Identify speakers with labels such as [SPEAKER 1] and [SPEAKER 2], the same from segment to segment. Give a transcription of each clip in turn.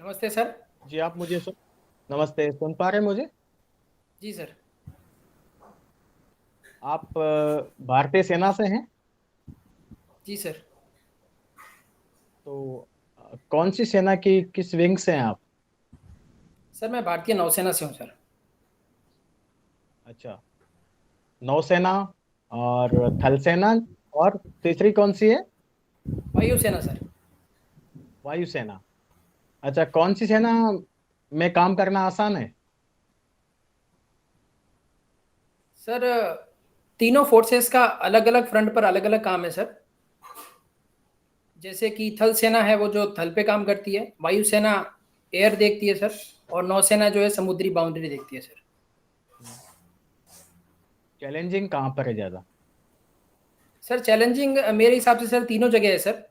[SPEAKER 1] नमस्ते सर।
[SPEAKER 2] जी आप मुझे नमस्ते, सुन पा रहे हैं मुझे?
[SPEAKER 1] जी सर।
[SPEAKER 2] आप भारतीय सेना से हैं?
[SPEAKER 1] जी सर।
[SPEAKER 2] तो कौन सी सेना की किस विंग से हैं आप?
[SPEAKER 1] सर मैं भारतीय नौसेना से हूँ सर।
[SPEAKER 2] अच्छा, नौसेना और थल सेना, और तीसरी कौन सी है?
[SPEAKER 1] वायुसेना सर।
[SPEAKER 2] वायुसेना। अच्छा, कौन सी सेना में काम करना आसान है?
[SPEAKER 1] सर तीनों फोर्सेस का अलग अलग फ्रंट पर अलग अलग काम है सर। जैसे कि थल सेना है वो जो थल पे काम करती है, वायुसेना एयर देखती है सर, और नौसेना जो है समुद्री बाउंड्री देखती है सर।
[SPEAKER 2] चैलेंजिंग कहाँ पर है ज्यादा?
[SPEAKER 1] सर चैलेंजिंग मेरे हिसाब से सर तीनों जगह है सर।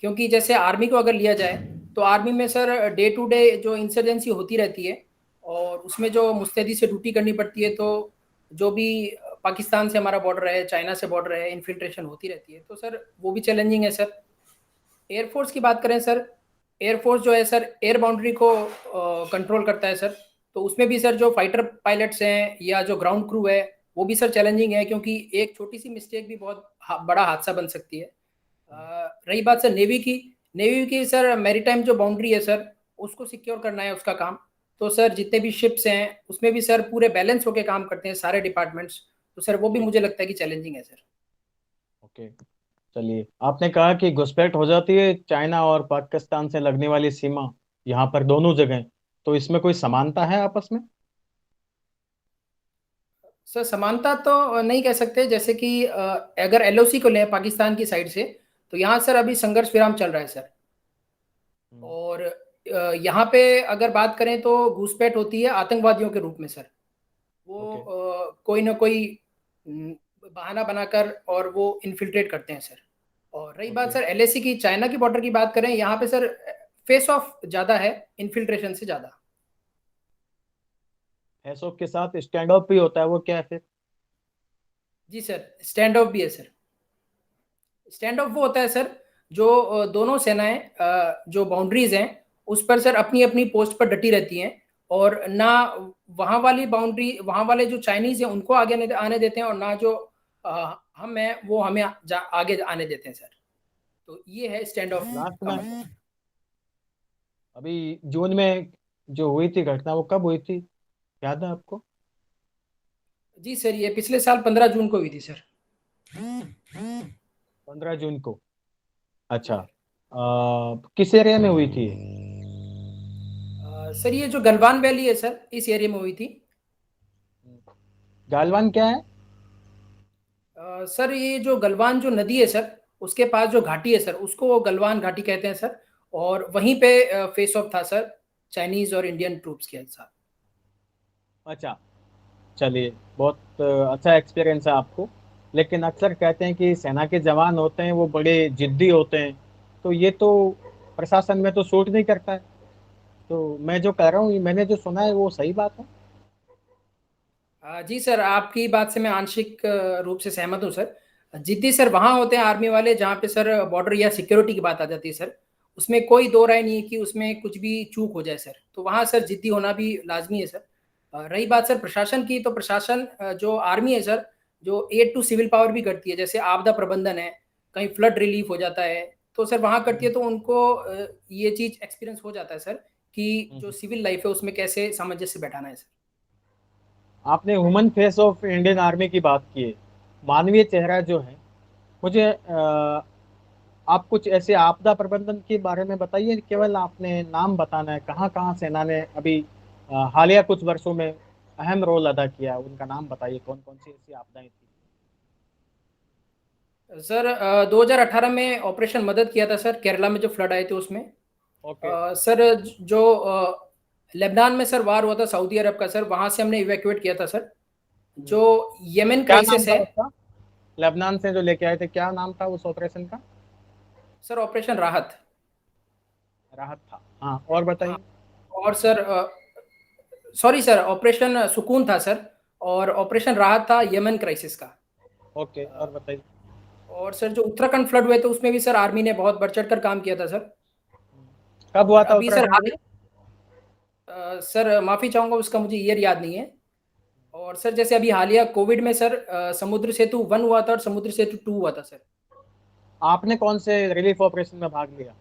[SPEAKER 1] क्योंकि जैसे आर्मी को अगर लिया जाए तो आर्मी में सर डे टू डे जो इंसर्जेंसी होती रहती है, और उसमें जो मुस्तैदी से ड्यूटी करनी पड़ती है, तो जो भी पाकिस्तान से हमारा बॉर्डर है, चाइना से बॉर्डर है, इन्फिल्ट्रेशन होती रहती है, तो सर वो भी चैलेंजिंग है सर। एयरफोर्स की बात करें सर, एयरफोर्स जो है सर एयर बाउंड्री को कंट्रोल करता है सर। तो उसमें भी सर जो फाइटर पायलट्स हैं या जो ग्राउंड क्रू है, वो भी सर चैलेंजिंग है, क्योंकि एक छोटी सी मिस्टेक भी बहुत बड़ा हादसा बन सकती है। रही बात सर नेवी की, नेवी की सर मैरीटाइम जो बाउंड्री है सर, उसको सिक्योर करना है उसका काम। तो सर जितने भी शिप्स हैं उसमें भी सर पूरे बैलेंस होके काम करते हैं सारे डिपार्टमेंट्स। तो सर वो भी
[SPEAKER 2] ठीक।
[SPEAKER 1] मुझे लगता है कि चैलेंजिंग है सर।
[SPEAKER 2] ओके, चलिए, आपने कहा कि घुसपैठ हो जाती है चाइना और पाकिस्तान से लगने वाली सीमा, यहाँ पर दोनों जगह, तो इसमें कोई समानता है आपस में?
[SPEAKER 1] सर समानता तो नहीं कह सकते, जैसे कि अगर एलओसी को लें पाकिस्तान की साइड से, तो यहाँ सर अभी संघर्ष विराम चल रहा है सर।
[SPEAKER 2] हम्म।
[SPEAKER 1] और यहाँ पे अगर बात करें तो घुसपैठ होती है आतंकवादियों के रूप में सर। वो
[SPEAKER 2] ओके।
[SPEAKER 1] कोई ना कोई न, बहाना बनाकर और वो इन्फिल्ट्रेट करते हैं सर। और रही बात
[SPEAKER 2] ओके।
[SPEAKER 1] सर एलएसी की, चाइना की बॉर्डर की बात करें, यहाँ पे सर फेस ऑफ ज्यादा है इन्फिल्ट्रेशन से ज्यादा।
[SPEAKER 2] एसओ के साथ स्टैंड ऑफ भी होता है, वो क्या है फिर?
[SPEAKER 1] जी सर, स्टैंड ऑफ भी है सर। स्टैंड ऑफ वो होता है सर जो दोनों सेनाएं जो बाउंड्रीज हैं उस पर सर अपनी अपनी पोस्ट पर डटी रहती हैं, और ना वहां वाली बाउंड्री, वहां वाले जो चाइनीज हैं उनको आगे आने देते हैं, और ना जो हम हैं वो हमें आगे आने देते हैं सर। तो ये है स्टैंड ऑफ
[SPEAKER 2] लास्ट
[SPEAKER 1] का
[SPEAKER 2] में
[SPEAKER 1] मतलब।
[SPEAKER 2] अभी जून में जो हुई थी घटना, वो कब हुई थी, याद है आपको?
[SPEAKER 1] जी सर, ये पिछले साल 15 जून को हुई थी सर।
[SPEAKER 2] 15 जून को।
[SPEAKER 1] जी
[SPEAKER 2] अच्छा।
[SPEAKER 1] सर।
[SPEAKER 2] किस एरिया में हुई थी?
[SPEAKER 1] सर ये जो गलवान वैली है सर, इस एरिया में हुई थी।
[SPEAKER 2] गालवान क्या है?
[SPEAKER 1] सर ये जो गलवान जो नदी है सर, उसके पास जो घाटी है सर, उसको वो गलवान घाटी कहते हैं सर। और वहीं पे फेस ऑफ था सर चाइनीज और इंडियन ट्रूप्स के साथ।
[SPEAKER 2] अच्छा, चलिए, बहुत अच्छा एक्सपीरियंस है आपको। लेकिन अक्सर कहते हैं कि सेना के जवान होते हैं वो बड़े जिद्दी होते हैं, तो ये तो प्रशासन में तो सूट नहीं करता है। तो मैं जो कह रहा हूँ, ये मैंने जो सुना है वो सही बात है?
[SPEAKER 1] जी सर, आपकी बात से मैं आंशिक रूप से सहमत हूँ सर। जिद्दी सर वहाँ होते हैं आर्मी वाले जहाँ पे सर बॉर्डर या सिक्योरिटी की बात आ जाती है सर। उसमें कोई दो राय नहीं है कि उसमें कुछ भी चूक हो जाए सर, तो वहाँ सर जिद्दी होना भी लाजमी है सर। रही बात सर प्रशासन की, तो प्रशासन जो आर्मी है सर, जो एड टू सिविल पावर भी करती है, जैसे आपदा प्रबंधन है, कहीं फ्लड रिलीफ हो जाता है, तो सर वहाँ करती है। तो उनको ये चीज़ एक्सपीरियंस हो जाता है सर कि जो
[SPEAKER 2] हम्म।
[SPEAKER 1] सिविल लाइफ है उसमें कैसे सामंजस्य बैठाना है सर।
[SPEAKER 2] आपने human face of Indian army की बात की है, मानवीय चेहरा जो है, मुझे आप कुछ ऐसे आपदा प्रबंधन के बारे में बताइए। केवल आपने नाम बताना है, कहाँ कहाँ सेना ने अभी हालिया कुछ वर्षों में अहम रोल अदा किया, उनका नाम बताइए, कौन कौन सी ऐसी आपदाएं थी?
[SPEAKER 1] सर 2018 में ऑपरेशन मदद किया था सर, केरला में जो फ्लड आए थे उसमें।
[SPEAKER 2] ओके।
[SPEAKER 1] सर जो लेबनान में सर वार हुआ था सऊदी अरब का सर, वहां से हमने इवैक्यूएट किया था सर। जो यमन
[SPEAKER 2] क्या नाम
[SPEAKER 1] क्राइसिस
[SPEAKER 2] था
[SPEAKER 1] है।
[SPEAKER 2] उसका? लेबनान से जो लेके आए थे, क्या नाम था उस ऑपरेशन का?
[SPEAKER 1] सर ऑपरेशन राहत।
[SPEAKER 2] राहत था, हाँ, और
[SPEAKER 1] हाँ।
[SPEAKER 2] बताइए।
[SPEAKER 1] और सर सॉरी सर, ऑपरेशन सुकून था सर। और ऑपरेशन राहत था यमन क्राइसिस का।
[SPEAKER 2] ओके, और बताइए।
[SPEAKER 1] और सर जो उत्तराखंड फ्लड हुए थे उसमें भी सर आर्मी ने बहुत बढ़ चढ़ कर काम किया था सर।
[SPEAKER 2] कब हुआ
[SPEAKER 1] और
[SPEAKER 2] था
[SPEAKER 1] अभी सर
[SPEAKER 2] उत्तराखंड
[SPEAKER 1] हाल,
[SPEAKER 2] में?
[SPEAKER 1] सर माफ़ी चाहूँगा, उसका मुझे ईयर याद नहीं है। और सर जैसे अभी हालिया कोविड में सर समुद्र सेतु 1 हुआ था और समुद्र सेतु 2 हुआ था सर।
[SPEAKER 2] आपने कौन से रिलीफ ऑपरेशन में भाग लिया?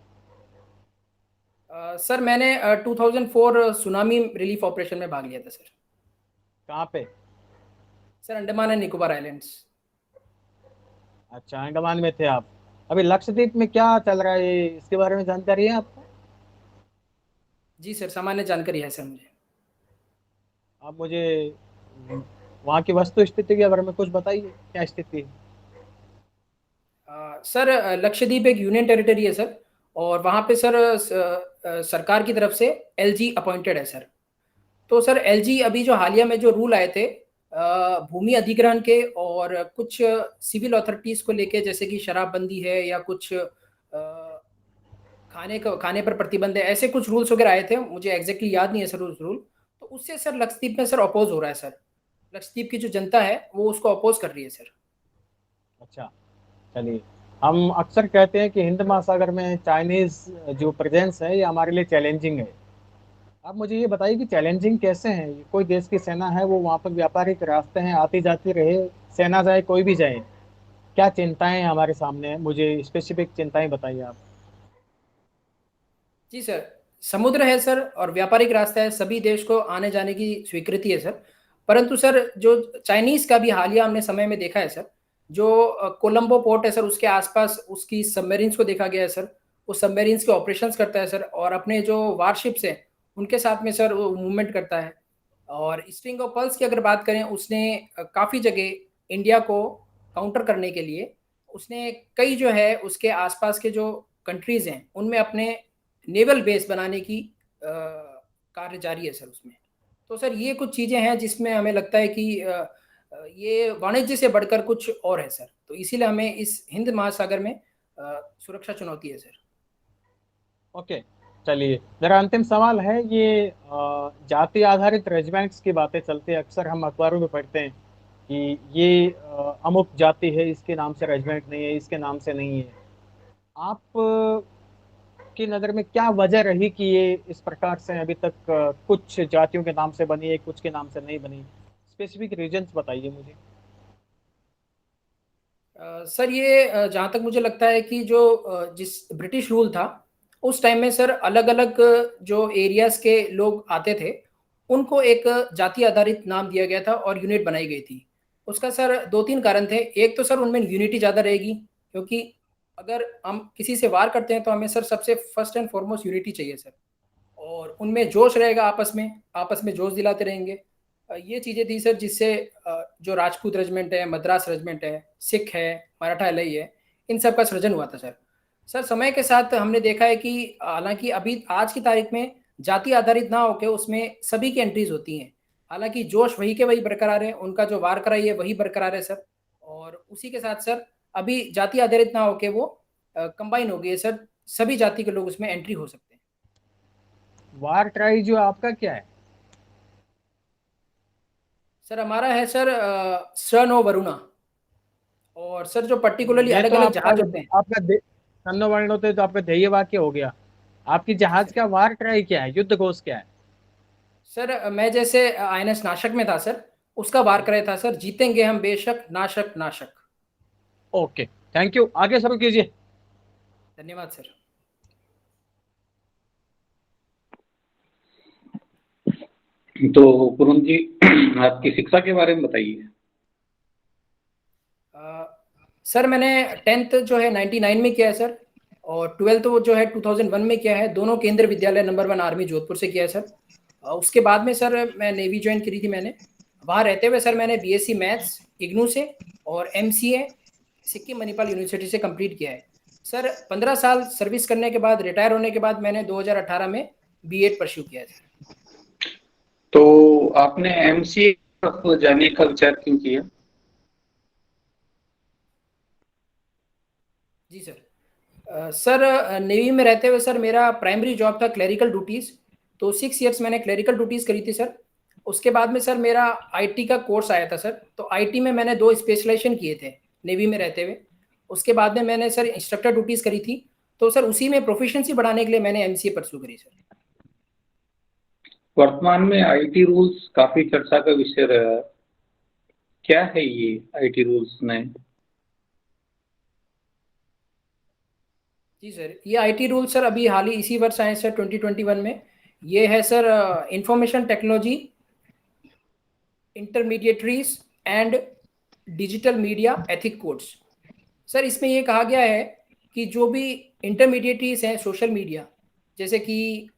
[SPEAKER 1] सर मैंने 2004 सुनामी रिलीफ ऑपरेशन में भाग लिया था सर।
[SPEAKER 2] कहाँ पे?
[SPEAKER 1] Sir Andaman and Nicobar islands.
[SPEAKER 2] अच्छा, अंडमान में थे आप। अभी लक्षद्वीप में क्या चल रहा है, इसके बारे में जानकारी है आपको?
[SPEAKER 1] जी सर, सामान्य जानकारी है सर मुझे।
[SPEAKER 2] आप मुझे वहाँ की वस्तु स्थिति के बारे में कुछ बताइए, क्या स्थिति है?
[SPEAKER 1] सर लक्षद्वीप एक यूनियन टेरिटरी है सर, और वहाँ पे सर सरकार की तरफ से एलजी अपॉइंटेड है सर। तो सर एलजी अभी जो हालिया में जो रूल आए थे भूमि अधिग्रहण के और कुछ सिविल अथॉरिटीज को लेके, जैसे कि शराबबंदी है या कुछ खाने पर प्रतिबंध है, ऐसे कुछ रूल्स वगैरह आए थे, मुझे एग्जैक्टली याद नहीं है सर उस रूल। तो उससे सर लक्षद्वीप में सर अपोज हो रहा है सर। लक्षद्वीप की जो जनता है वो उसको अपोज कर रही है सर।
[SPEAKER 2] अच्छा, चलिए। हम अक्सर कहते हैं कि हिंद महासागर में चाइनीज जो प्रेजेंस है ये हमारे लिए चैलेंजिंग है। आप मुझे ये बताइए कि चैलेंजिंग कैसे है? कोई देश की सेना है, वो वहाँ पर व्यापारिक रास्ते हैं, आती जाती रहे, सेना जाए कोई भी जाए, क्या चिंताएं हमारे सामने हैं? मुझे स्पेसिफिक चिंताएं बताइए आप।
[SPEAKER 1] जी सर, समुद्र है सर और व्यापारिक रास्ता है, सभी देश को आने जाने की स्वीकृति है सर। परंतु सर जो चाइनीज का भी हालिया हमने समय में देखा है सर, जो कोलंबो पोर्ट है सर, उसके आसपास उसकी सबमरीन्स को देखा गया है सर। वो सबमरीन्स के ऑपरेशंस करता है सर, और अपने जो वारशिप्स हैं उनके साथ में सर वो मूवमेंट करता है। और स्ट्रिंग ऑफ पर्ल्स की अगर बात करें, उसने काफ़ी जगह इंडिया को काउंटर करने के लिए उसने कई जो है उसके आसपास के जो कंट्रीज़ हैं उनमें अपने नेवल बेस बनाने की कार्य जारी है सर उसमें। तो सर ये कुछ चीज़ें हैं जिसमें हमें लगता है कि ये वाणिज्य से बढ़कर कुछ और है सर, तो इसीलिए हमें इस हिंद महासागर में सुरक्षा चुनौती है सर।
[SPEAKER 2] ओके, चलिए। मेरा अंतिम सवाल है ये, जाति आधारित रेजिमेंट्स की बातें चलती है, अक्सर हम अखबारों में पढ़ते हैं कि ये अमुक जाति है, इसके नाम से रेजिमेंट नहीं है, इसके नाम से नहीं है। आप की नज़र में क्या वजह रही कि ये इस प्रकार से अभी तक कुछ जातियों के नाम से बनी है, कुछ के नाम से नहीं बनी? स्पेसिफिक रीजंस बताइए मुझे।
[SPEAKER 1] सर ये जहाँ तक मुझे लगता है कि जो जिस ब्रिटिश रूल था उस टाइम में सर अलग अलग जो एरियाज के लोग आते थे उनको एक जाति आधारित नाम दिया गया था और यूनिट बनाई गई थी। उसका सर दो तीन कारण थे। एक तो सर उनमें यूनिटी ज़्यादा रहेगी, क्योंकि अगर हम किसी से वार करते हैं तो हमें सर सबसे फर्स्ट एंड फॉरमोस्ट यूनिटी चाहिए सर। और उनमें जोश रहेगा, आपस में जोश दिलाते रहेंगे। ये चीज़ें थी सर जिससे जो राजपूत रेजिमेंट है, मद्रास रेजिमेंट है, सिख है, मराठा एलआई है, इन सब का सृजन हुआ था सर। सर समय के साथ हमने देखा है कि हालांकि अभी आज की तारीख में जाति आधारित ना होकर उसमें सभी की एंट्रीज होती हैं, हालांकि जोश वही के वही बरकरार है, उनका जो वार कराई है वही बरकरार है सर। और उसी के साथ सर अभी जाति आधारित ना होकर वो कंबाइन हो गई है सर, सभी जाति के लोग उसमें एंट्री हो सकते हैं।
[SPEAKER 2] वार ट्राई जो आपका क्या है?
[SPEAKER 1] सर हमारा है सर सन ओ वरुणा। और सर जो पर्टिकुलरली
[SPEAKER 2] ये
[SPEAKER 1] अलग
[SPEAKER 2] तो
[SPEAKER 1] अलग
[SPEAKER 2] आपका
[SPEAKER 1] जहाज होते हैं।
[SPEAKER 2] आपका सन्नो वर्ण होते तो आपका ध्येय वाक्य हो गया। आपकी
[SPEAKER 1] जी
[SPEAKER 2] जहाज
[SPEAKER 1] सर।
[SPEAKER 2] का वार ट्राई क्या है, युद्ध घोष क्या है?
[SPEAKER 1] सर मैं जैसे आईएनएस नाशक में था सर, उसका वार कराया था सर, जीतेंगे हम बेशक, नाशक नाशक।
[SPEAKER 2] ओके, थैंक यू, आगे शुरू कीजिए।
[SPEAKER 1] धन्यवाद सर।
[SPEAKER 3] तो पूरन जी, आपकी शिक्षा के बारे में बताइए।
[SPEAKER 1] सर मैंने 10th जो है 99 में किया है सर, और 12th वो जो है 2001 में किया है, दोनों केंद्रीय विद्यालय नंबर 1 आर्मी जोधपुर से किया है सर। उसके बाद में सर मैं नेवी ज्वाइन करी थी मैंने। वहाँ रहते हुए सर मैंने बीएससी मैथ्स इग्नू से और एमसीए सिक्किम मणिपाल यूनिवर्सिटी से कंप्लीट किया है सर। 15 साल सर्विस करने के बाद, रिटायर होने के बाद मैंने 2018 में बीएड परस्यू किया है सर।
[SPEAKER 3] तो आपने एमसीए तरफ जाने का विचार क्यों किया?
[SPEAKER 1] जी सर। सर नेवी में रहते हुए सर मेरा प्राइमरी जॉब था क्लरिकल ड्यूटीज़, तो 6 ईयर्स मैंने क्लरिकल ड्यूटीज़ करी थी सर। उसके बाद में सर मेरा आईटी का कोर्स आया था सर, तो आईटी में मैंने 2 स्पेशलाइजेशन किए थे नेवी में रहते हुए। उसके बाद में मैंने सर इंस्ट्रक्टर ड्यूटीज़ करी थी, तो सर उसी में प्रोफिशिएंसी बढ़ाने के लिए मैंने एमसीए परस्यू करी सर।
[SPEAKER 3] वर्तमान में आईटी रूल्स काफी चर्चा का विषय रहा है। क्या है ये आईटी रूल्स नए?
[SPEAKER 1] जी सर, ये आईटी रूल सर अभी हाल ही इसी वर्ष आए सर 2021 में। ये है sir information technology intermediaries and digital media ethic codes. Sir इसमें ये कहा गया है कि जो भी इंटरमीडिएटरीज हैं सोशल मीडिया, जैसे कि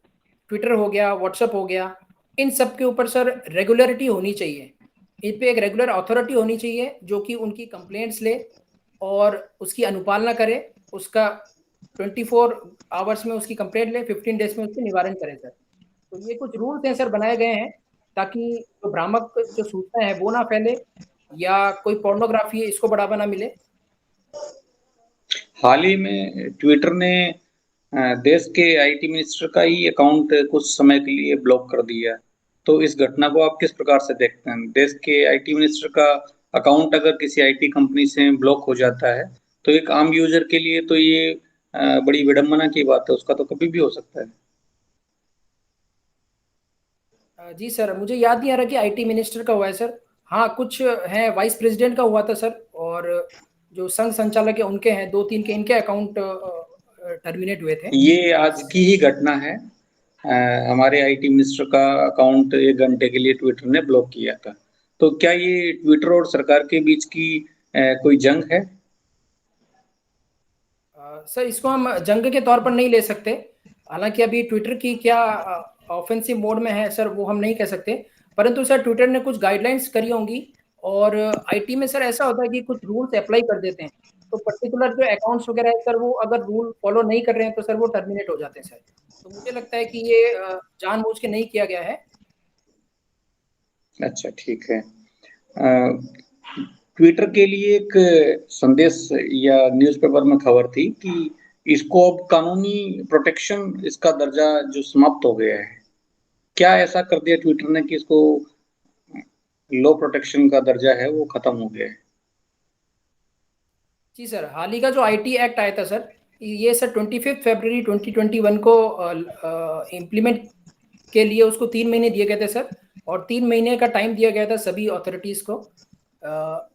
[SPEAKER 1] ट्विटर हो गया, व्हाट्सएप हो गया, इन सब के ऊपर सर रेगुलरिटी होनी चाहिए। इन पे एक रेगुलर अथॉरिटी होनी चाहिए जो कि उनकी कंप्लेंट्स ले और उसकी अनुपालना करे, उसका 24 आवर्स में उसकी कंप्लेंट ले, 15 डेज में उसकी निवारण करे सर। तो ये कुछ रूल्स हैं सर बनाए गए हैं ताकि जो भ्रामक जो सूचना है वो ना फैले या कोई पोर्नोग्राफी है इसको बढ़ावा ना मिले।
[SPEAKER 3] हाल ही में ट्विटर ने देश के आईटी मिनिस्टर का ही अकाउंट कुछ समय के लिए ब्लॉक कर दिया। तो इस घटना को आप किस प्रकार से देखते हैं? देश के आईटी मिनिस्टर का अकाउंट अगर किसी आईटी कंपनी से ब्लॉक हो जाता है तो एक आम यूजर के लिए तो ये बड़ी विडंबना की बात है। उसका तो कभी भी हो सकता है।
[SPEAKER 1] जी सर, मुझे याद नहीं आ रहा कि आईटी मिनिस्टर का हुआ है सर। हाँ, कुछ हैं, वाइस प्रेसिडेंट का हुआ था सर, और जो संघ संचालक है उनके हैं, 2-3 के इनके अकाउंट टर्मिनेट हुए थे।
[SPEAKER 3] ये आज की ही घटना है। हमारे आईटी मिनिस्टर का अकाउंट 1 घंटे के लिए ट्विटर ने ब्लॉक किया था। तो क्या ये ट्विटर और सरकार के बीच की कोई जंग है?
[SPEAKER 1] सर इसको हम जंग के तौर पर नहीं ले सकते। हालांकि अभी ट्विटर की क्या ऑफेंसिव मोड में है सर वो हम नहीं कह सकते, परंतु सर ट्विटर ने कुछ गाइडलाइंस करी होंगी। और आईटी में सर ऐसा होता है कि कुछ रूल्स अप्लाई कर देते हैं, तो पर्टिकुलर जो अकाउंट्स वगैरह है सर वो अगर रूल फॉलो नहीं कर रहे हैं तो सर वो टर्मिनेट हो जाते हैं सर। तो मुझे लगता है कि ये जानबूझ के नहीं किया गया है।
[SPEAKER 3] अच्छा, ठीक है। ट्विटर के लिए एक संदेश या न्यूज़पेपर में खबर थी कि इसको अब कानूनी प्रोटेक्शन इसका दर्जा जो समाप्त हो गया है। क्या ऐसा कर दिया ट्विटर ने कि इसको लो प्रोटेक्शन का दर्जा है वो खत्म हो गया है?
[SPEAKER 1] जी सर, हाल ही का जो आईटी एक्ट आया था सर, ये सर 25 फरवरी 2021 को इम्प्लीमेंट के लिए उसको 3 महीने दिए गए थे सर। और 3 महीने का टाइम दिया गया था सभी अथॉरिटीज़ को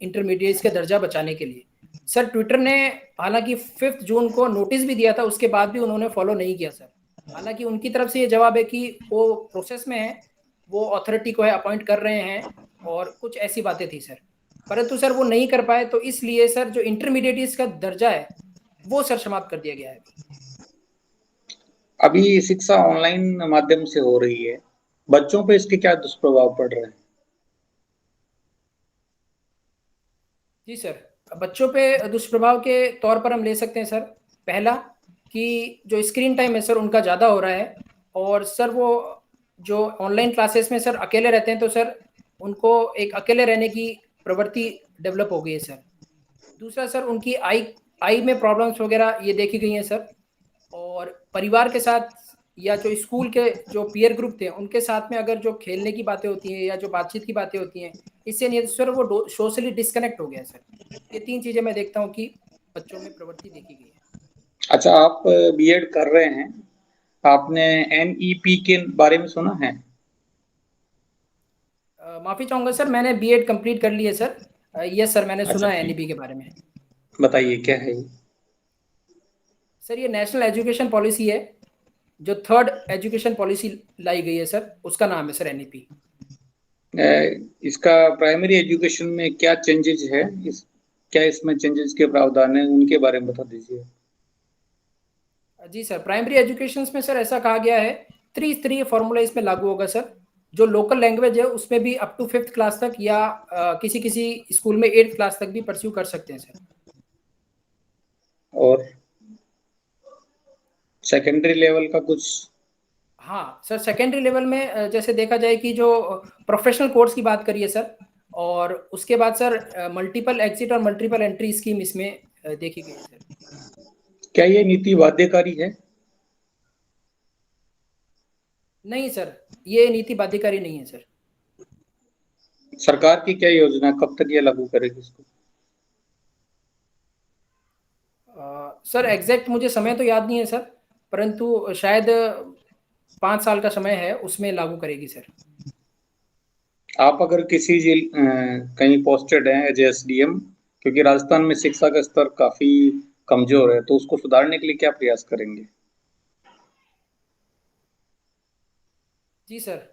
[SPEAKER 1] इंटरमीडिएट्स के दर्जा बचाने के लिए। सर ट्विटर ने हालांकि 5 जून को नोटिस भी दिया था, उसके बाद भी उन्होंने फॉलो नहीं किया सर। हालांकि उनकी तरफ से ये जवाब है कि वो प्रोसेस में है, वो अथॉरिटी को है अपॉइंट कर रहे हैं, और कुछ ऐसी बातें थी सर। परंतु सर वो नहीं कर पाए, तो इसलिए सर जो इंटरमीडिएट का दर्जा है वो सर समाप्त कर दिया गया है।
[SPEAKER 3] अभी शिक्षा ऑनलाइन माध्यम से हो रही है। बच्चों पे इसके क्या दुष्प्रभाव पड़ रहे हैं?
[SPEAKER 1] जी सर, बच्चों पे दुष्प्रभाव के तौर पर हम ले सकते हैं सर, पहला कि जो स्क्रीन टाइम है सर उनका ज़्यादा हो रहा है। और सर वो जो ऑनलाइन क्लासेस में सर अकेले रहते हैं, तो सर उनको एक अकेले रहने की प्रवृत्ति डेवलप हो गई है सर। दूसरा सर उनकी आई आई में प्रॉब्लम्स वगैरह ये देखी गई हैं सर। और परिवार के साथ या जो स्कूल के जो पीयर ग्रुप थे उनके साथ में अगर जो खेलने की बातें होती हैं या जो बातचीत की बातें होती हैं, इससे नहीं सर वो सोशली डिस्कनेक्ट हो गया है सर। ये 3 चीज़ें मैं देखता हूँ कि बच्चों में प्रवृत्ति देखी गई है।
[SPEAKER 3] अच्छा, आप बीएड कर रहे हैं। आपने एनईपी के बारे में सुना है?
[SPEAKER 1] माफ़ी चाहूँगा सर, मैंने बीएड कंप्लीट कर ली है सर। यस सर, मैंने
[SPEAKER 3] अच्छा,
[SPEAKER 1] सुना है
[SPEAKER 3] ठीक।
[SPEAKER 1] एनईपी के बारे में।
[SPEAKER 3] बताइए क्या है ये?
[SPEAKER 1] सर ये नेशनल एजुकेशन पॉलिसी है, जो 3rd एजुकेशन पॉलिसी लाई गई है सर, उसका नाम है सर एनईपी।
[SPEAKER 3] इसका प्राइमरी एजुकेशन में क्या चेंजेस है? क्या इसमें चेंजेस के प्रावधान है, उनके बारे में बता दीजिए।
[SPEAKER 1] जी सर, प्राइमरी एजुकेशन में सर ऐसा कहा गया है, त्रिस्तरीय फॉर्मूला इसमें लागू होगा सर। जो लोकल लैंग्वेज है उसमें भी अप टू 5th क्लास तक, या किसी किसी स्कूल में 8th क्लास तक भी परस्यू कर सकते हैं सर।
[SPEAKER 3] और सेकेंडरी लेवल का कुछ?
[SPEAKER 1] हाँ सर, सेकेंडरी लेवल में जैसे देखा जाए कि जो प्रोफेशनल कोर्स की बात करिए सर, और उसके बाद सर मल्टीपल एग्जिट और मल्टीपल एंट्री स्कीम इसमें देखी गई है सर।
[SPEAKER 3] क्या ये नीति बाध्यकारी है?
[SPEAKER 1] नहीं सर, ये नीति बाध्यकारी नहीं है सर।
[SPEAKER 3] सरकार की क्या योजना, कब तक ये लागू करेगी इसको?
[SPEAKER 1] सर एग्जैक्ट मुझे समय तो याद नहीं है सर, परंतु शायद 5 साल का समय है उसमें लागू करेगी सर।
[SPEAKER 3] आप अगर किसी कहीं पोस्टेड हैं एज एसडीएम, क्योंकि राजस्थान में शिक्षा का स्तर काफी कमजोर है, तो उसको सुधारने के लिए क्या प्रयास करेंगे?
[SPEAKER 1] जी सर,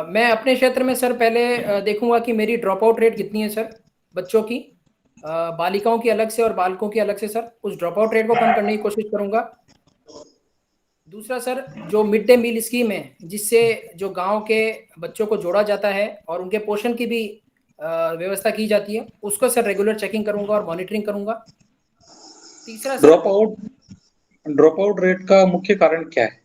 [SPEAKER 1] मैं अपने क्षेत्र में सर पहले देखूंगा कि मेरी ड्रॉप आउट रेट कितनी है सर बच्चों की, बालिकाओं की अलग से और बालकों की अलग से सर, उस ड्रॉप आउट रेट को कम करने की कोशिश करूंगा। दूसरा सर, जो मिड डे मील स्कीम है जिससे जो गांव के बच्चों को जोड़ा जाता है और उनके पोषण की भी व्यवस्था की जाती है, उसको सर रेगुलर चेकिंग करूंगा और मॉनिटरिंग करूंगा। तीसरा sir,
[SPEAKER 3] drop out drop out rate का मुख्य कारण क्या है?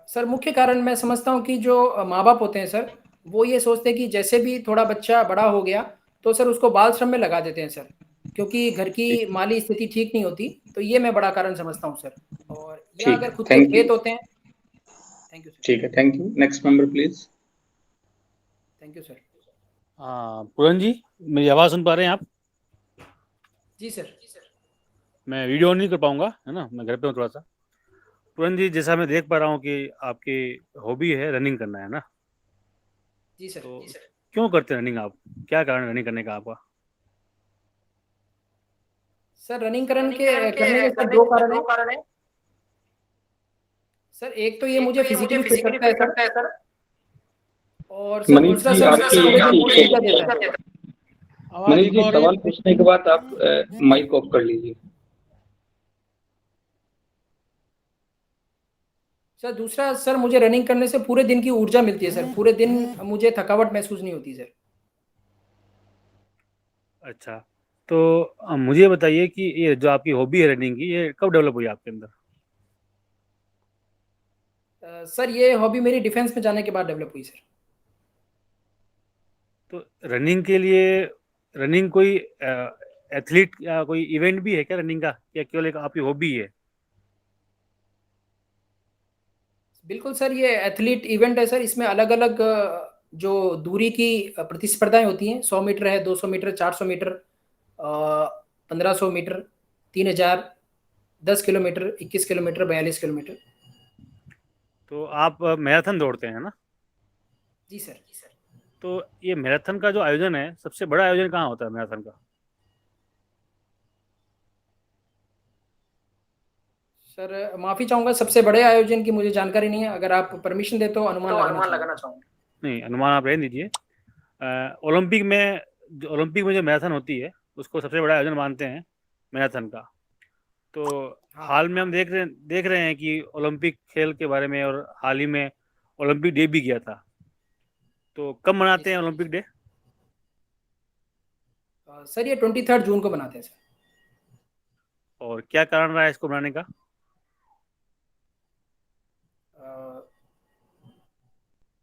[SPEAKER 1] सर मुख्य कारण मैं समझता हूँ कि जो माँ बाप होते हैं सर, वो ये सोचते हैं कि जैसे भी थोड़ा बच्चा बड़ा हो गया तो सर उसको बाल श्रम में लगा देते हैं सर, क्योंकि घर
[SPEAKER 3] ठीक
[SPEAKER 1] की माली स्थिति ठीक नहीं होती। तो ये मैं बड़ा कारण समझता हूँ सर। और या
[SPEAKER 3] ठीक
[SPEAKER 1] अगर
[SPEAKER 3] है,
[SPEAKER 1] खुद के
[SPEAKER 3] थैंक यू।
[SPEAKER 1] खेत होते हैं। Thank you sir.
[SPEAKER 3] ठीक है, thank you. Next member please.
[SPEAKER 1] Thank you sir.
[SPEAKER 4] हाँ पूरन जी, मेरी आवाज़ सुन पा रहे हैं आप?
[SPEAKER 1] जी सर।
[SPEAKER 4] मैं वीडियो ऑन नहीं कर पाऊंगा, है ना, मैं घर पे हूँ थोड़ा सा। पूरन जी, जैसा मैं देख पा रहा हूँ कि आपकी हॉबी है रनिंग करना, है ना?
[SPEAKER 1] जी सर।
[SPEAKER 4] तो क्यों करते हैं रनिंग आप? क्या कारण रनिंग करने का आपका?
[SPEAKER 1] सर रनिंग करने के सर दो कारण है। सर एक तो ये मुझे फिजिकली फिट रखता है सर, और सर
[SPEAKER 3] मनीष
[SPEAKER 1] दूसरा
[SPEAKER 3] जी,
[SPEAKER 1] सर
[SPEAKER 3] आपकी
[SPEAKER 1] पूरे दिन की ऊर्जा
[SPEAKER 3] एक
[SPEAKER 1] देता है।
[SPEAKER 2] आवाज
[SPEAKER 3] मनीष
[SPEAKER 2] एक
[SPEAKER 3] जी,
[SPEAKER 2] और
[SPEAKER 3] सवाल पूछने के बाद आप माइक ऑफ कर लीजिए।
[SPEAKER 1] सर दूसरा सर, मुझे रनिंग करने से पूरे दिन की ऊर्जा मिलती है सर, पूरे दिन मुझे थकावट महसूस नहीं होती सर।
[SPEAKER 4] अच्छा, तो मुझे बताइए कि ये जो आपकी हॉबी है रनिंग की, ये कब डेवलप हुई आपके अंदर?
[SPEAKER 1] सर ये हॉबी मेरी डिफेंस में जाने के बाद डेवलप हुई सर।
[SPEAKER 4] तो रनिंग के लिए, रनिंग कोई एथलीट या कोई इवेंट भी है क्या रनिंग का, या केवल एक आपकी हॉबी है?
[SPEAKER 1] बिल्कुल सर, ये एथलीट इवेंट है सर। इसमें अलग अलग जो दूरी की प्रतिस्पर्धाएं होती हैं, 100 मीटर है, 200 metre, 400 metre, 1500 metre, 3000, 10 kilometre, 21 kilometre, 42 kilometre.
[SPEAKER 4] तो आप मैराथन दौड़ते हैं ना?
[SPEAKER 1] जी सर।
[SPEAKER 4] तो ये मैराथन का जो आयोजन है, सबसे बड़ा आयोजन कहाँ होता है मैराथन का?
[SPEAKER 1] सर माफ़ी चाहूँगा, सबसे बड़े आयोजन की मुझे जानकारी नहीं है। अगर आप परमिशन दे तो अनुमान लगाना चाहूँगा।
[SPEAKER 4] नहीं, अनुमान आप रहने दीजिए। ओलंपिक में, जो ओलंपिक में जो मैराथन होती है, उसको सबसे बड़ा आयोजन मानते हैं मैराथन का। तो
[SPEAKER 1] हाँ।
[SPEAKER 4] हाल में हम देख रहे हैं कि ओलंपिक खेल के बारे में, और हाल ही में ओलंपिक डे भी गया था। तो कब
[SPEAKER 1] जी
[SPEAKER 4] मनाते हैं
[SPEAKER 1] सर।
[SPEAKER 4] Olympic day?
[SPEAKER 1] सर ये 23 जून को बनाते हैं सर।
[SPEAKER 4] और क्या कारण रहा है इसको बनाने का?
[SPEAKER 1] अ,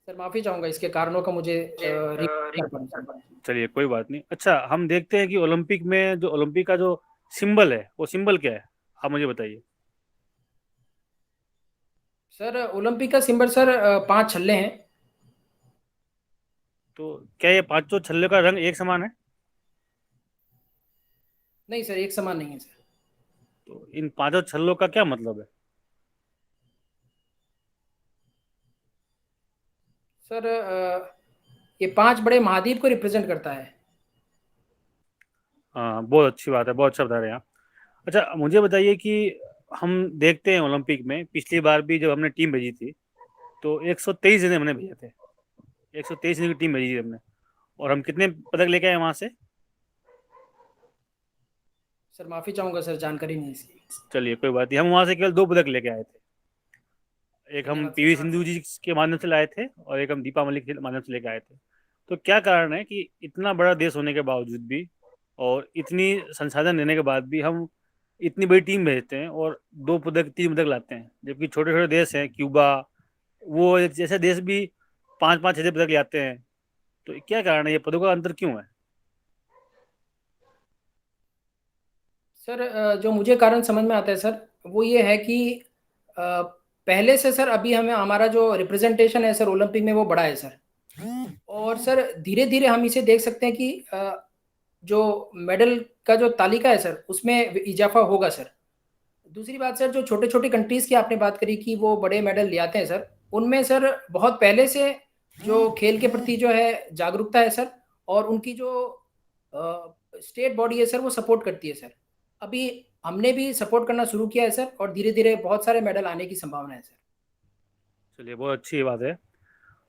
[SPEAKER 1] सर माफ़ी चाहूँगा, इसके कारणों का मुझे कर पाऊँ सर।
[SPEAKER 4] चलिए, कोई बात नहीं। अच्छा, हम देखते हैं कि ओलंपिक में जो ओलंपिक का जो सिंबल है, वो सिंबल क्या है? आप मुझे बताइए।
[SPEAKER 1] सर ओलंपिक का सिंबल सर 5 छल्ले हैं।
[SPEAKER 4] तो क्या ये पांचों छल्ले का रंग एक समान है?
[SPEAKER 1] नहीं सर, एक समान नहीं है सर।
[SPEAKER 4] तो इन पांचों छल्लों का क्या मतलब है?
[SPEAKER 1] सर ये 5 बड़े महाद्वीप को रिप्रेजेंट करता है।
[SPEAKER 4] हाँ, बहुत अच्छी बात है, बहुत अच्छा बता रहे हैं आप। अच्छा, मुझे बताइए कि हम देखते हैं ओलंपिक में, पिछली बार भी जब हमने टीम भेजी थी, तो 123 जने हमने भेजे थे। 123 जने की टीम भेजी थी हमने, और हम कितने पदक लेके आए वहां से?
[SPEAKER 1] सर माफ़ी चाहूँगा सर, जानकारी नहीं है इसकी।
[SPEAKER 4] चलिए, कोई बात नहीं, हम वहां से केवल 2 पदक लेके आए थे। एक हम
[SPEAKER 1] धन्यवाद
[SPEAKER 4] पीवी
[SPEAKER 1] सर।
[SPEAKER 4] सिंधु जी के माध्यम से लाए थे, और एक हम दीपा मलिक के माध्यम से लेके आए थे। तो क्या कारण है कि इतना बड़ा देश होने के बावजूद भी, और इतनी संसाधन देने के बाद भी, हम इतनी बड़ी टीम भेजते हैं और 2 पदक 3 पदक लाते हैं, जबकि छोटे छोटे देश हैं, क्यूबा, वो एक जैसे देश भी 5-5 6 6 पदक ले आते हैं। तो क्या कारण है, ये पदकों का अंतर क्यों है?
[SPEAKER 1] सर जो मुझे कारण समझ में आता है सर, वो ये है कि पहले से सर अभी हमें हमारा जो रिप्रेजेंटेशन है सर ओलंपिक में, वो बड़ा है सर। और सर धीरे धीरे हम इसे देख सकते हैं कि जो मेडल का जो तालिका है सर, उसमें इजाफा होगा सर। दूसरी बात सर, जो छोटे-छोटे कंट्रीज़ की आपने बात करी कि वो बड़े मेडल ले आते हैं सर, उनमें सर बहुत पहले से जो खेल के प्रति जो है जागरूकता है सर, और उनकी जो स्टेट बॉडी है सर वो सपोर्ट करती है सर। अभी हमने भी सपोर्ट करना शुरू किया है सर, और धीरे-धीरे बहुत सारे मेडल आने की संभावना है सर।
[SPEAKER 4] चलिए, बहुत अच्छी बात है।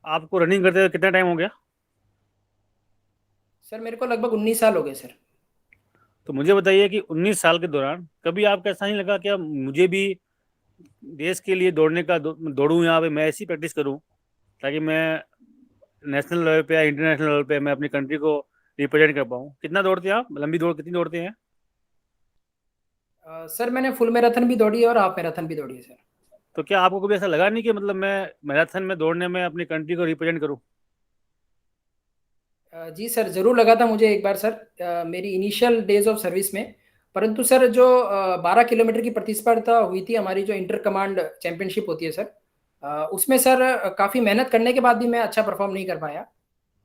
[SPEAKER 4] आपको रनिंग करते हुए कितना टाइम हो गया?
[SPEAKER 1] सर मेरे को लगभग 19 साल हो गए सर।
[SPEAKER 4] तो मुझे बताइए कि 19 साल के दौरान कभी आपको ऐसा नहीं लगा कि अब मुझे भी देश के लिए दौड़ने का दौड़ूं, यहाँ पे मैं ऐसी प्रैक्टिस करूं ताकि मैं नेशनल लेवल पे या इंटरनेशनल लेवल पे मैं अपनी कंट्री को रिप्रेजेंट कर पाऊँ? कितना दौड़ते हैं आप? लंबी दौड़ कितनी दौड़ते हैं?
[SPEAKER 1] सर मैंने फुल मैराथन भी दौड़ी है और हाफ मैराथन भी दौड़ी है सर।
[SPEAKER 4] तो क्या आपको कभी ऐसा लगा नहीं कि मतलब मैं मैराथन में दौड़ने में अपनी कंट्री को रिप्रेजेंट करूं?
[SPEAKER 1] जी सर, ज़रूर लगा था मुझे एक बार सर, मेरी इनिशियल डेज़ ऑफ सर्विस में। परंतु सर जो 12 किलोमीटर की प्रतिस्पर्धा हुई थी हमारी, जो इंटर कमांड चैंपियनशिप होती है सर, उसमें सर काफ़ी मेहनत करने के बाद भी मैं अच्छा परफ़ॉर्म नहीं कर पाया।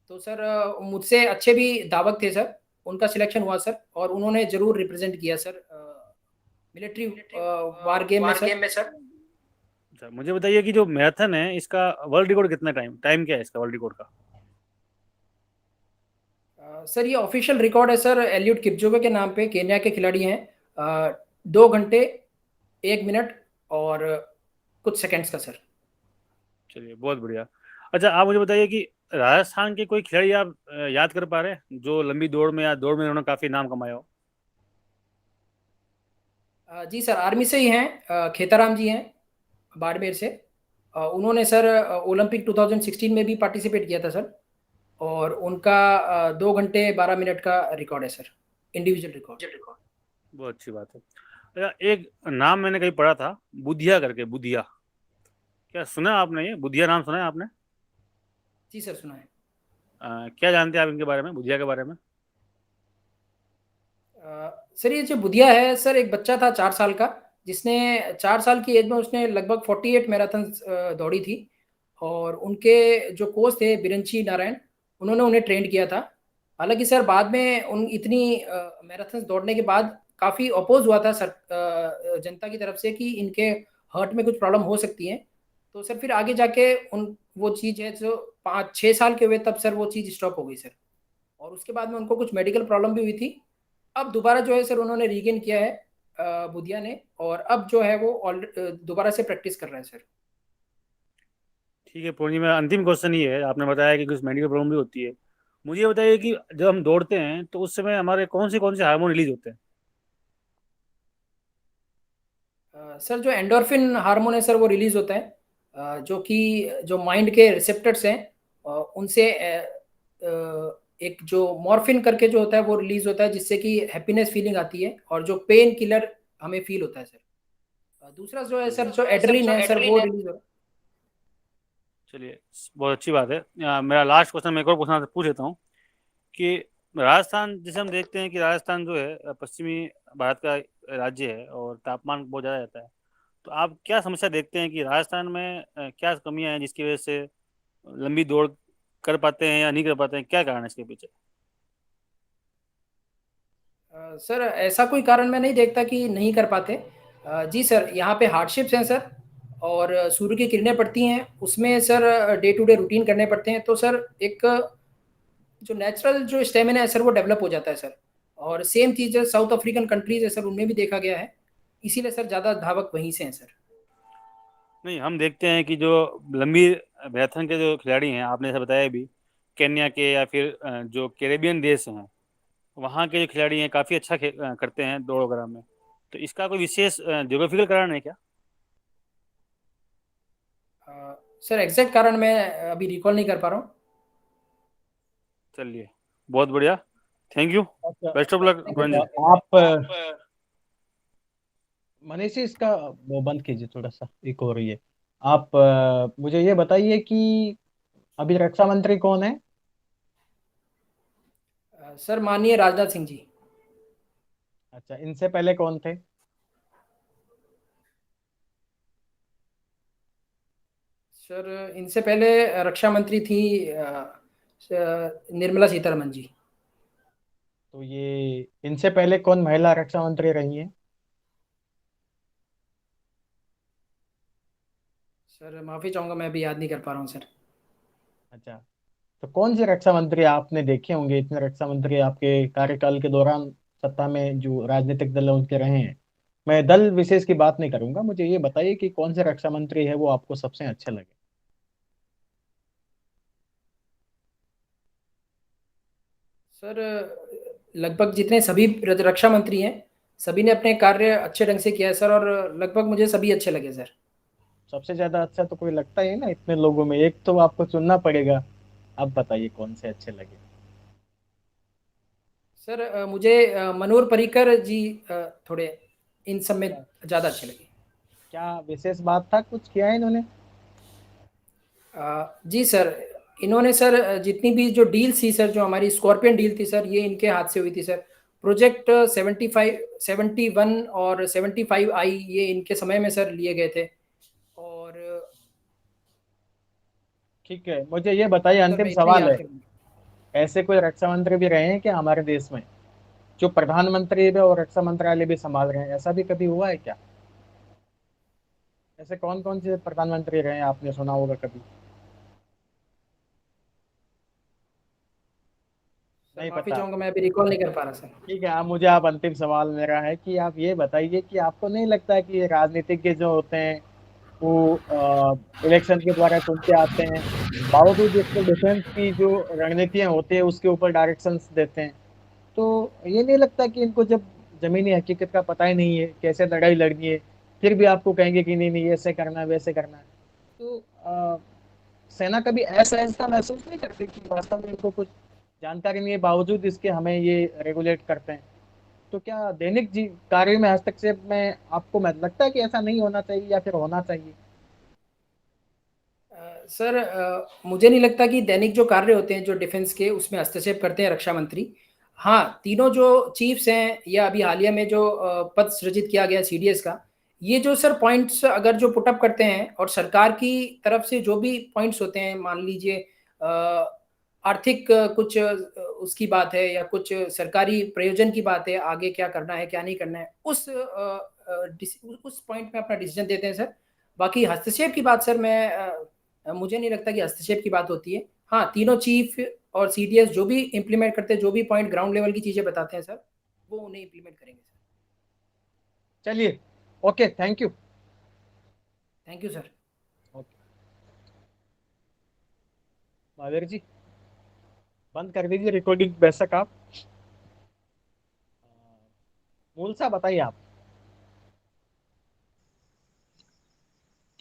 [SPEAKER 1] तो सर मुझसे अच्छे भी धावक थे सर, उनका सिलेक्शन हुआ सर, और उन्होंने ज़रूर रिप्रेज़ेंट किया सर मिलिट्री वार गेम में सर।
[SPEAKER 4] अच्छा, मुझे बताइए कि जो मैराथन है इसका वर्ल्ड रिकॉर्ड कितना टाइम क्या है इसका वर्ल्ड रिकॉर्ड का?
[SPEAKER 1] सर ये ऑफिशियल रिकॉर्ड है सर, एलियूड किपचोगे के नाम पे, केन्या के खिलाड़ी हैं। 2 घंटे 1 मिनट और कुछ सेकंड्स का सर।
[SPEAKER 4] चलिए, बहुत बढ़िया। अच्छा, आप मुझे बताइए कि राजस्थान के कोई खिलाड़ी आप याद कर पा रहे हैं जो लंबी दौड़ में या दौड़ में उन्होंने काफी नाम कमाया हो?
[SPEAKER 1] जी सर, आर्मी से ही हैं, खेताराम जी हैं, बाड़मेर से। उन्होंने सर ओलंपिक 2016 में भी पार्टिसिपेट किया था सर, और उनका 2 घंटे 12 मिनट का रिकॉर्ड है सर, इंडिविजुअल रिकॉर्ड।
[SPEAKER 4] बहुत अच्छी बात है। अच्छा, एक नाम मैंने कहीं पढ़ा था, बुधिया करके, बुधिया। क्या सुना है आपने? ये बुधिया नाम सुना है आपने?
[SPEAKER 1] जी सर, सुना है।
[SPEAKER 4] क्या जानते हैं आप इनके बारे में, बुधिया के बारे में?
[SPEAKER 1] सर ये जो बुधिया है सर, एक बच्चा था 4 साल का, जिसने 4 साल की एज में उसने लगभग 48 मैराथन दौड़ी थी, और उनके जो कोच थे बिरंची नारायण, उन्होंने उन्हें ट्रेंड किया था। हालांकि सर बाद में उन इतनी मैराथन दौड़ने के बाद काफ़ी अपोज हुआ था सर, जनता की तरफ से, कि इनके हार्ट में कुछ प्रॉब्लम हो सकती है। तो सर फिर आगे जाके उन वो चीज़ है जो 5-6 साल के हुए तब सर वो चीज़ स्टॉप हो गई सर, और उसके बाद में उनको कुछ मेडिकल प्रॉब्लम भी हुई थी। अब दोबारा जो है सर उन्होंने रीगेन किया है बुधिया ने, और अब जो है वो दोबारा से प्रैक्टिस कर रहे हैं सर।
[SPEAKER 4] ठीक है पूर्णिमा, अंतिम क्वेश्चन ही है। आपने बताया कि कुछ मेडिकल प्रॉब्लम भी होती है। मुझे ये बताइए कि जब हम दौड़ते हैं तो उस समय हमारे कौन से हार्मोन रिलीज होते हैं?
[SPEAKER 1] सर जो एंडोर्फिन हार्मोन है सर वो रिलीज होता है, जो कि जो माइंड के रिसेप्टर्स हैं, उनसे एक जो मॉर्फिन करके जो होता है वो रिलीज होता है, जिससे कि हैप्पीनेस फीलिंग आती है, और जो पेन किलर हमें फील होता है सर। दूसरा जो है सर,
[SPEAKER 4] चलिए,
[SPEAKER 1] जो एड्रेनलिन है सर, वो रिलीज होता है।
[SPEAKER 4] चलिए, बहुत अच्छी बात है। मेरा लास्ट क्वेश्चन मैं एक और पूछना पूछ लेता हूँ कि राजस्थान, जैसे हम देखते हैं कि राजस्थान जो है पश्चिमी भारत का राज्य है और तापमान बहुत ज़्यादा रहता है। तो आप क्या समस्या देखते हैं कि राजस्थान में क्या कमियां हैं जिसकी वजह से लंबी दौड़ कर पाते हैं या नहीं कर पाते हैं? क्या कारण है इसके पीछे?
[SPEAKER 1] सर ऐसा कोई कारण मैं नहीं देखता कि नहीं कर पाते। जी सर, यहाँ पे हार्डशिप्स हैं सर, और सूर्य की किरणें पड़ती हैं, उसमें sir day to day routine करने पड़ते हैं, तो सर एक जो नेचुरल जो स्टेमिना है सर वो डेवलप हो जाता है सर। और सेम चीज़ है साउथ अफ्रीकन कंट्रीज है सर, उनमें भी देखा गया है, इसीलिए सर ज़्यादा धावक वहीं से हैं सर।
[SPEAKER 4] नहीं, हम देखते हैं कि जो लंबी मैराथन के जो खिलाड़ी हैं, आपने ऐसा बताया भी, केन्या के या फिर जो कैरेबियन देश हैं, वहाँ के जो खिलाड़ी हैं काफ़ी अच्छा करते हैं दौड़ वगैरह में। तो इसका कोई विशेष ज्योग्राफिकल कारण है क्या?
[SPEAKER 1] सर एग्जैक्ट कारण मैं अभी रिकॉल नहीं कर पा रहा हूँ।
[SPEAKER 4] चलिए, बहुत बढ़िया। Thank you.
[SPEAKER 2] अच्छा,
[SPEAKER 4] बेस्ट ऑफ लक गुरन जी।
[SPEAKER 2] आप मनीष जी, इसका वो बंद कीजिए, थोड़ा सा एक हो रही है। आप मुझे ये बताइए कि अभी रक्षा मंत्री कौन है?
[SPEAKER 1] सर माननीय राजनाथ सिंह जी।
[SPEAKER 2] अच्छा, इनसे पहले कौन थे?
[SPEAKER 1] सर इनसे पहले रक्षा मंत्री थी निर्मला सीतारमन जी।
[SPEAKER 2] तो ये इनसे पहले कौन महिला रक्षा मंत्री रही हैं?
[SPEAKER 1] सर माफ़ी चाहूँगा, मैं अभी याद नहीं कर पा रहा हूँ सर।
[SPEAKER 2] अच्छा, तो कौन से रक्षा मंत्री आपने देखे होंगे, इतने रक्षा मंत्री आपके कार्यकाल के दौरान सत्ता में जो राजनीतिक दल है उनके रहे हैं। मैं दल विशेष की बात नहीं करूंगा, मुझे ये बताइए कि कौन से रक्षा मंत्री है वो आपको सबसे अच्छे लगे।
[SPEAKER 1] सर लगभग जितने सभी रक्षा मंत्री हैं, सभी ने अपने कार्य अच्छे ढंग से किया है सर, और लगभग मुझे सभी अच्छे लगे सर।
[SPEAKER 2] सबसे ज्यादा अच्छा तो कोई लगता ही है ना, इतने लोगों में एक तो आपको चुनना पड़ेगा। अब बताइए कौन से अच्छे लगे।
[SPEAKER 1] सर मुझे मनोहर पर्रिकर जी थोड़े इन सब में
[SPEAKER 2] क्या
[SPEAKER 1] ज़्यादा अच्छे लगे।
[SPEAKER 2] क्या विशेष बात था, कुछ किया है इन्होंने?
[SPEAKER 1] जी सर, इन्होंने सर जितनी भी जो डील थी सर, जो हमारी स्कॉर्पियन डील थी सर, ये इनके हाथ से हुई थी सर। प्रोजेक्ट 75 71 और 75 आई, ये इनके समय में सर लिए गए थे। और
[SPEAKER 2] ठीक है, मुझे ये बताइए,
[SPEAKER 1] सर
[SPEAKER 2] अंतिम
[SPEAKER 1] मैं इतने
[SPEAKER 2] सवाल
[SPEAKER 1] याद
[SPEAKER 2] है।
[SPEAKER 1] करूँगा।
[SPEAKER 2] ऐसे कोई रक्षा मंत्री भी रहे हैं क्या हमारे देश में, जो प्रधानमंत्री भी और रक्षा मंत्रालय भी संभाल रहे हैं? ऐसा भी कभी हुआ है क्या? ऐसे कौन कौन से प्रधानमंत्री रहे हैं, आपने सुना होगा कभी?
[SPEAKER 1] सर
[SPEAKER 2] नहीं
[SPEAKER 1] माफ़ी
[SPEAKER 2] पता?
[SPEAKER 1] चाहूँगा, मैं अभी रिकॉल नहीं कर पा रहा सर।
[SPEAKER 2] ठीक है, आप मुझे, आप अंतिम सवाल मेरा है कि आप ये बताइए कि आपको नहीं लगता है कि ये राजनीतिज्ञ जो होते हैं वो इलेक्शन के द्वारा चुनते आते हैं, बावजूद इसके डिफेंस की जो रणनीतियां होती है उसके ऊपर डायरेक्शंस देते हैं? तो ये नहीं लगता कि इनको जब जमीनी हकीकत का पता ही नहीं है, कैसे लड़ाई लड़नी है, फिर भी आपको कहेंगे कि नहीं नहीं ऐसे करना है वैसे करना है? तो सेना कभी असहजता महसूस नहीं करती कि वास्तव में इनको कुछ जानकारी नहीं है, बावजूद इसके हमें ये रेगुलेट करते हैं? तो क्या दैनिक जी कार्य में हस्तक्षेप में आपको लगता है कि ऐसा नहीं होना चाहिए या फिर होना चाहिए?
[SPEAKER 1] सर मुझे नहीं लगता कि दैनिक जो कार्य होते हैं जो डिफेंस के, उसमें हस्तक्षेप करते हैं रक्षा मंत्री। हाँ, तीनों जो चीफ्स हैं, या अभी हालिया में जो पद सृजित किया गया सीडीएस का, ये जो सर पॉइंट्स अगर जो पुटअप करते हैं, और सरकार की तरफ से जो भी पॉइंट्स होते हैं, मान लीजिए आर्थिक कुछ उसकी बात है, या कुछ सरकारी प्रयोजन की बात है, आगे क्या करना है क्या नहीं करना है, उस पॉइंट में अपना डिसीजन देते हैं सर। बाकी हस्तक्षेप की बात सर, मुझे नहीं लगता कि हस्तक्षेप की बात होती है। हाँ, तीनों चीफ और सीडीएस जो भी इम्प्लीमेंट करते हैं, जो भी पॉइंट ग्राउंड लेवल की चीज़ें बताते हैं सर, वो उन्हें इम्प्लीमेंट करेंगे सर।
[SPEAKER 2] चलिए, okay, thank you.
[SPEAKER 1] Thank you sir.
[SPEAKER 2] Okay, Mahavir ji, बंद कर दीजिए रिकॉर्डिंग बेशक आप। मूल सा बताइए आप।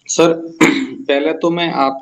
[SPEAKER 3] सर पहले तो मैं आप